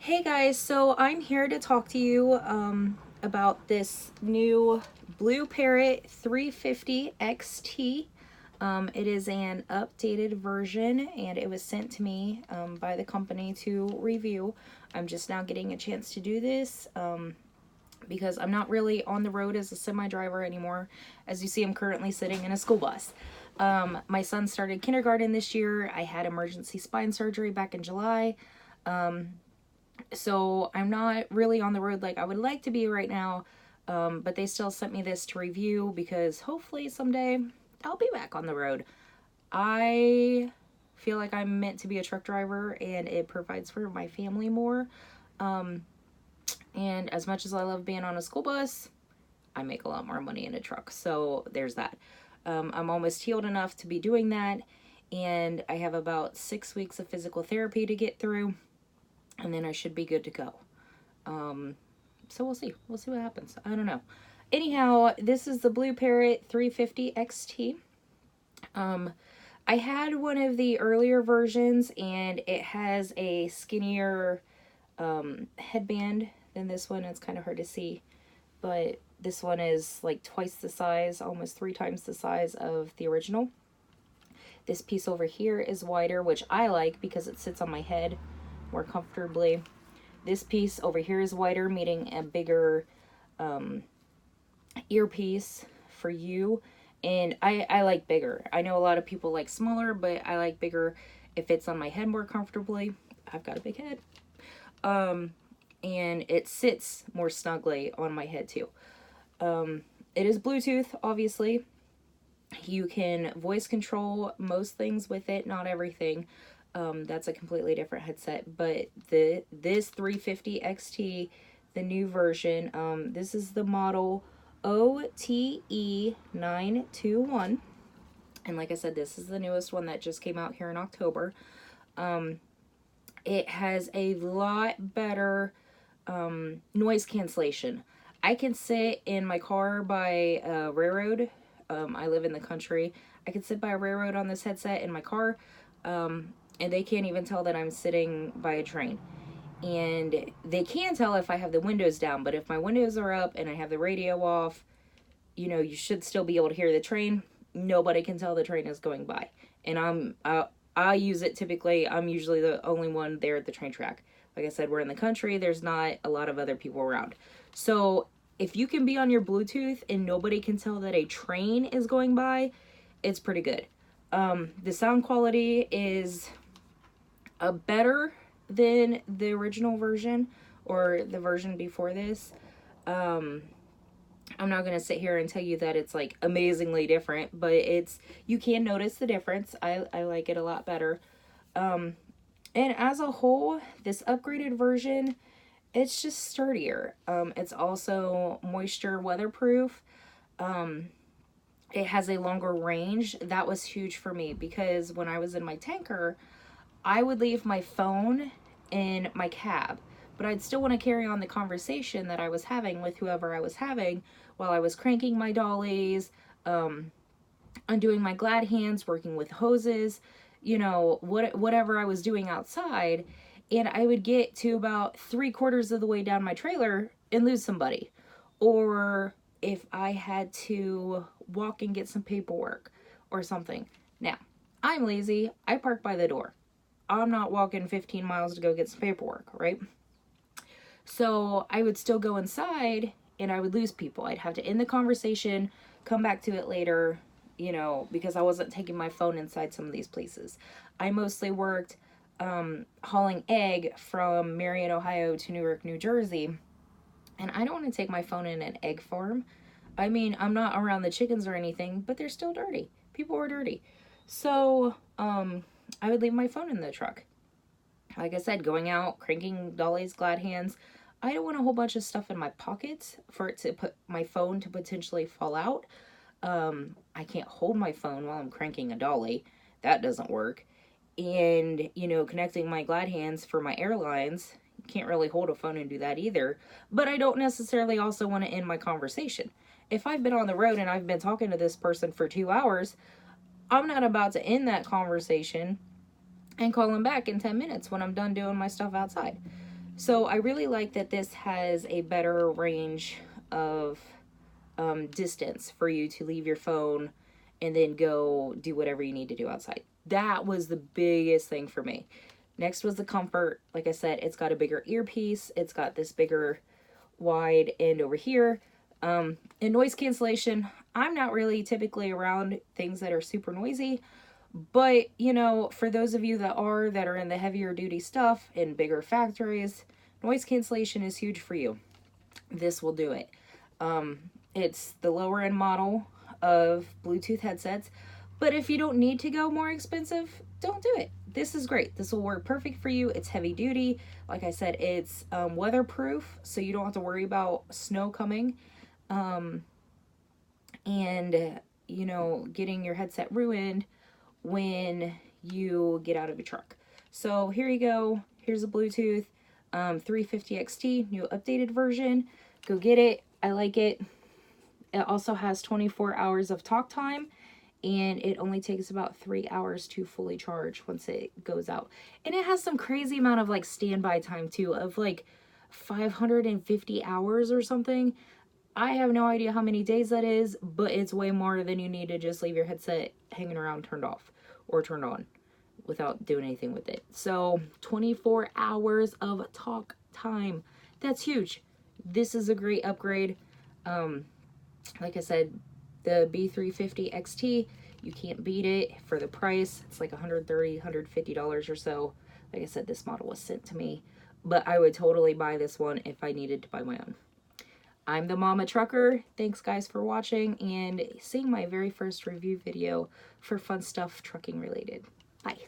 Hey guys, so I'm here to talk to you about this new Blue Parrott 350 XT. It is an updated version and it was sent to me by the company to review. I'm just now getting a chance to do this because I'm not really on the road as a semi-driver anymore. As you see, I'm currently sitting in a school bus. My son started kindergarten this year. I had emergency spine surgery back in July. So I'm not really on the road like I would like to be right now, but they still sent me this to review because hopefully someday I'll be back on the road. I feel like I'm meant to be a truck driver and it provides for my family more. And as much as I love being on a school bus, I make a lot more money in a truck. So there's that. I'm almost healed enough to be doing that. And I have about 6 weeks of physical therapy to get through. And then I should be good to go. So we'll see. We'll see what happens. I don't know. Anyhow, this is the Blue Parrott 350 XT. I had one of the earlier versions and it has a skinnier headband than this one. It's kind of hard to see, but this one is like twice the size, almost 3 times the size of the original. This piece over here is wider, which I like because it sits on my head more comfortably. This piece over here is wider, meaning a bigger earpiece for you. And I like bigger. I know a lot of people like smaller, but I like bigger. It fits on my head more comfortably. I've got a big head. And it sits more snugly on my head too. It is Bluetooth, obviously. You can voice control most things with it, not everything. That's a completely different headset, but this 350 XT, the new version, this is the model OTE921, and like I said, this is the newest one that just came out here in October. It has a lot better noise cancellation. I can sit in my car by a railroad. I live in the country. I can sit by a railroad on this headset in my car, and they can't even tell that I'm sitting by a train. And they can tell if I have the windows down, but if my windows are up and I have the radio off, you know, you should still be able to hear the train. Nobody can tell the train is going by. And I use it typically. I'm usually the only one there at the train track. Like I said, we're in the country. There's not a lot of other people around. So if you can be on your Bluetooth and nobody can tell that a train is going by, it's pretty good. The sound quality is better than the original version or the version before this. I'm not going to sit here and tell you that it's like amazingly different, but you can notice the difference. I like it a lot better. And as a whole, this upgraded version, it's just sturdier. It's also moisture weatherproof. It has a longer range. That was huge for me because when I was in my tanker, I would leave my phone in my cab, but I'd still want to carry on the conversation that I was having with whoever I was having while I was cranking my dollies, undoing my glad hands, working with hoses, you know, whatever I was doing outside. And I would get to about 3/4 of the way down my trailer and lose somebody. Or if I had to walk and get some paperwork or something. Now, I'm lazy. I park by the door. I'm not walking 15 miles to go get some paperwork, right? So I would still go inside and I would lose people. I'd have to end the conversation, come back to it later, you know, because I wasn't taking my phone inside some of these places. I mostly worked hauling egg from Marion, Ohio to Newark, New Jersey. And I don't want to take my phone in an egg farm. I mean, I'm not around the chickens or anything, but they're still dirty. People are dirty. So, I would leave my phone in the truck. Like I said, going out, cranking dollies, glad hands. I don't want a whole bunch of stuff in my pockets for it to put my phone to potentially fall out. I can't hold my phone while I'm cranking a dolly. That doesn't work. And, you know, connecting my glad hands for my airlines, can't really hold a phone and do that either. But I don't necessarily also want to end my conversation. If I've been on the road and I've been talking to this person for 2 hours, I'm not about to end that conversation and call him back in 10 minutes when I'm done doing my stuff outside. So I really like that this has a better range of distance for you to leave your phone and then go do whatever you need to do outside. That was the biggest thing for me. Next was the comfort. Like I said, it's got a bigger earpiece. It's got this bigger wide end over here. And noise cancellation, I'm not really typically around things that are super noisy. But, you know, for those of you that are in the heavier duty stuff in bigger factories, noise cancellation is huge for you. This will do it. It's the lower end model of Bluetooth headsets, but if you don't need to go more expensive, don't do it. This is great. This will work perfect for you. It's heavy duty. Like I said, it's weatherproof, so you don't have to worry about snow coming. And, you know, getting your headset ruined when you get out of your truck. So here you go. Here's a Bluetooth 350 XT, new updated version. Go get it. I like it. It also has 24 hours of talk time, and it only takes about 3 hours to fully charge once it goes out. And it has some crazy amount of like standby time too, of like 550 hours or something. I have no idea how many days that is, but it's way more than you need to just leave your headset hanging around turned off or turned on without doing anything with it. So 24 hours of talk time. That's huge. This is a great upgrade. Like I said, the B350 XT, you can't beat it for the price. It's like $130, $150 or so. Like I said, this model was sent to me, but I would totally buy this one if I needed to buy my own. I'm the Mama Trucker. Thanks guys for watching and seeing my very first review video for fun stuff trucking related. Bye.